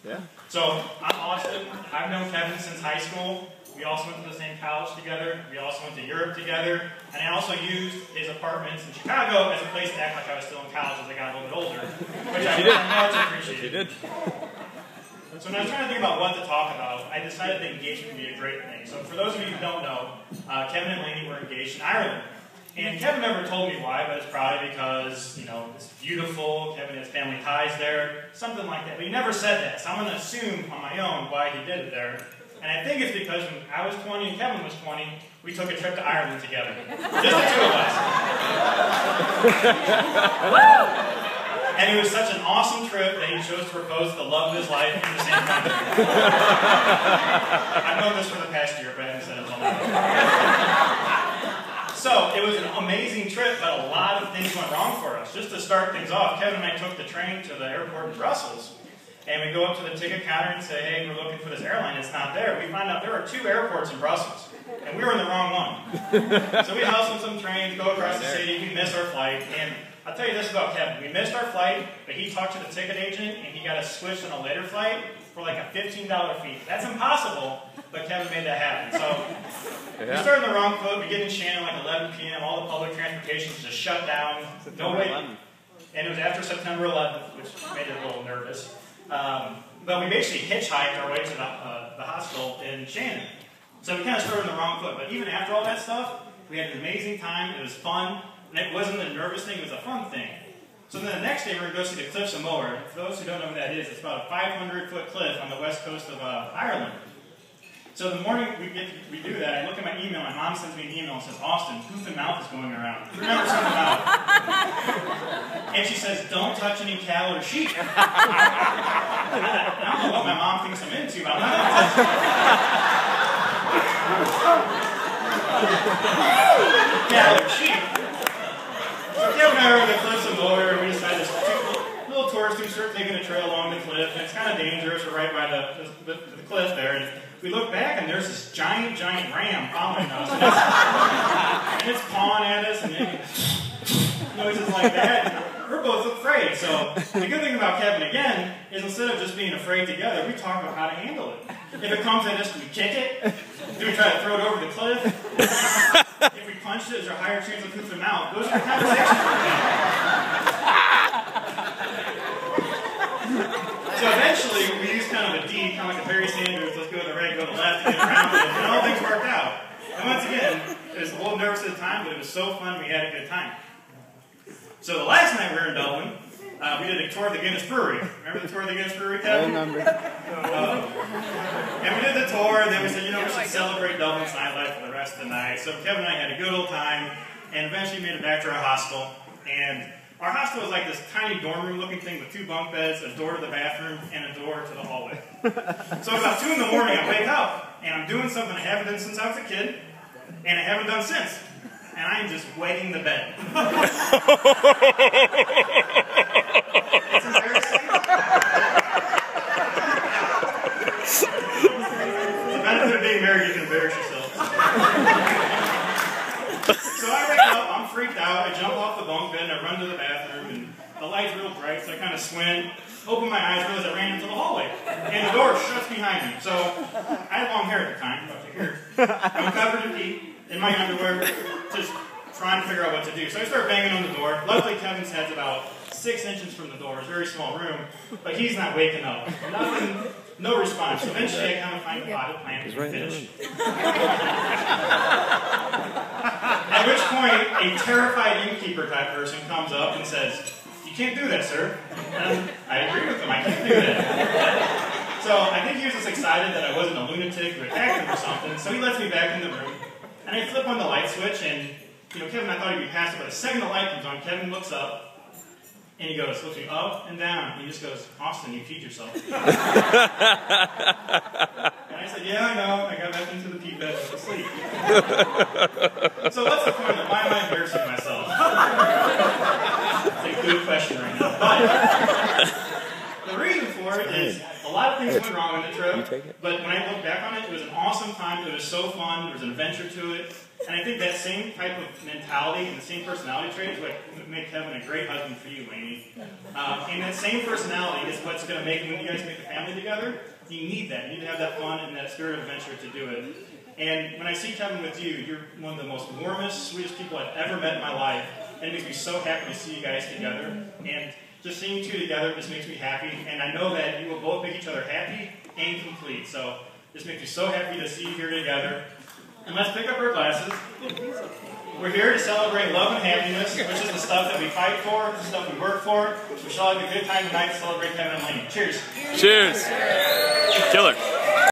Yeah. So I'm Austin. I've known Kevin since high school. We also went to the same college together. We also went to Europe together. And I also used his apartments in Chicago as a place to act like I was still in college as I got a little bit older, which I very much appreciated. You did. So when I was trying to think about what to talk about, I decided that engagement would be a great thing. So for those of you who don't know, Kevin and Lainey were engaged in Ireland. And Kevin never told me why, but it's probably because, you know, it's beautiful, Kevin has family ties there, something like that. But he never said that, so I'm going to assume on my own why he did it there. And I think it's because when I was 20 and Kevin was 20, we took a trip to Ireland together. Just the two of us. And it was such an awesome trip that he chose to propose to the love of his life in the same country. I've known this for the past year, but I haven't said it until now. So, it was an amazing trip, but a lot of things went wrong for us. Just to start things off, Kevin and I took the train to the airport in Brussels. And we go up to the ticket counter and say, hey, we're looking for this airline, it's not there. We find out there are 2 airports in Brussels, and we were in the wrong one. So we hustled some trains, go across the city, we missed our flight, and I'll tell you this about Kevin. We missed our flight, but he talked to the ticket agent, and he got us switched on a later flight for like a $15 fee. That's impossible, but Kevin made that happen. So we started on the wrong foot, we get in Shannon like 11 p.m., all the public transportation is just shut down, no wait. And it was after September 11th, which made it a little nervous. But we basically hitchhiked our way to the hospital in Shannon. So we kind of started on the wrong foot. But even after all that stuff, we had an amazing time. It was fun. And it wasn't a nervous thing. It was a fun thing. So then the next day, we're going to go see the Cliffs of Moher. For those who don't know what that is, it's about a 500-foot cliff on the west coast of Ireland. So the morning we do that, I look at my email. My mom sends me an email and says, Austin, hoof and mouth is going around. Remember something about it. And she says, don't touch any cattle or sheep. I don't know what my mom thinks I'm into, but I'm not going to touch cattle or sheep. So Kevin and I were at the Cliffs of Moher. We decided to take a little tourist to start taking a trail along the cliff. And it's kind of dangerous. We're right by the cliff there. And we look back and there's this giant ram following us. And it's pawing at us and noises like that. We're both afraid. So the good thing about Kevin again is instead of just being afraid together, we talk about how to handle it. If it comes at us, do we kick it? Do we try to throw it over the cliff? If we punch it, is there a higher chance of hoof and mouth? Those are the conversations we're having. So eventually, we used kind of a D, kind of like a Barry Sanders, let's go to the right, go to the left, get around it, and all things worked out. And once again, it was a little nervous at the time, but it was so fun, we had a good time. So the last night we were in Dublin, we did a tour of the Guinness Brewery. Remember the tour of the Guinness Brewery, Kevin? I remember. And we did the tour, and then we said, you know, we should celebrate Dublin's nightlife for the rest of the night. So Kevin and I had a good old time, and eventually made it back to our hostel. And our hostel was like this tiny dorm room looking thing with 2 bunk beds, a door to the bathroom, and a door to the hallway. So about 2 in the morning, I wake up, and I'm doing something I haven't done since I was a kid, and I haven't done since. And I am just wetting the bed. It's embarrassing. The benefit of being married, you can embarrass yourself. So I wake up, I'm freaked out, I jump off the bunk bed, and I run to the bathroom, and the light's real bright, so I kind of squint, open my eyes, realize I ran into the hallway, and the door shuts behind me. So I had long hair at the time, about to here. I'm covered in pee, in my underwear, just trying to figure out what to do. So I start banging on the door. Luckily, Kevin's head's about 6 inches from the door. It's a very small room, but he's not waking up. Nothing, no response. So eventually, I kind of find a potted plant and finish. At which point, a terrified innkeeper type person comes up and says, "You can't do that, sir." And I agree with him. I can't do that. So I think he was just excited that I wasn't a lunatic who attacked him or something. So he lets me back in the room, and I flip on the light switch, and you know, Kevin, I thought he'd be passive, but the second the light comes on, Kevin looks up, and he goes, looks me up and down, and he just goes, "Austin, you peed yourself." And I said, "Yeah, I know, I got back into the pee bed to sleep." So what's the point of it? Why am I embarrassing myself? It's a good question right now. But the reason for it is, a lot of things went wrong on the trip, but when I look back on it, it was an awesome time, it was so fun, there was an adventure to it. And I think that same type of mentality and the same personality trait is what make Kevin a great husband for you, Lainey. And that same personality is what's going to make, when you guys make a family together, you need that. You need to have that fun and that spirit of adventure to do it. And when I see Kevin with you, you're one of the most warmest, sweetest people I've ever met in my life. And it makes me so happy to see you guys together. And just seeing you two together just makes me happy. And I know that you will both make each other happy and complete. So this makes me so happy to see you here together. And let's pick up our glasses. We're here to celebrate love and happiness, which is the stuff that we fight for, the stuff we work for. We shall have a good time tonight to celebrate Kevin and Lainey. Cheers. Cheers. Killer.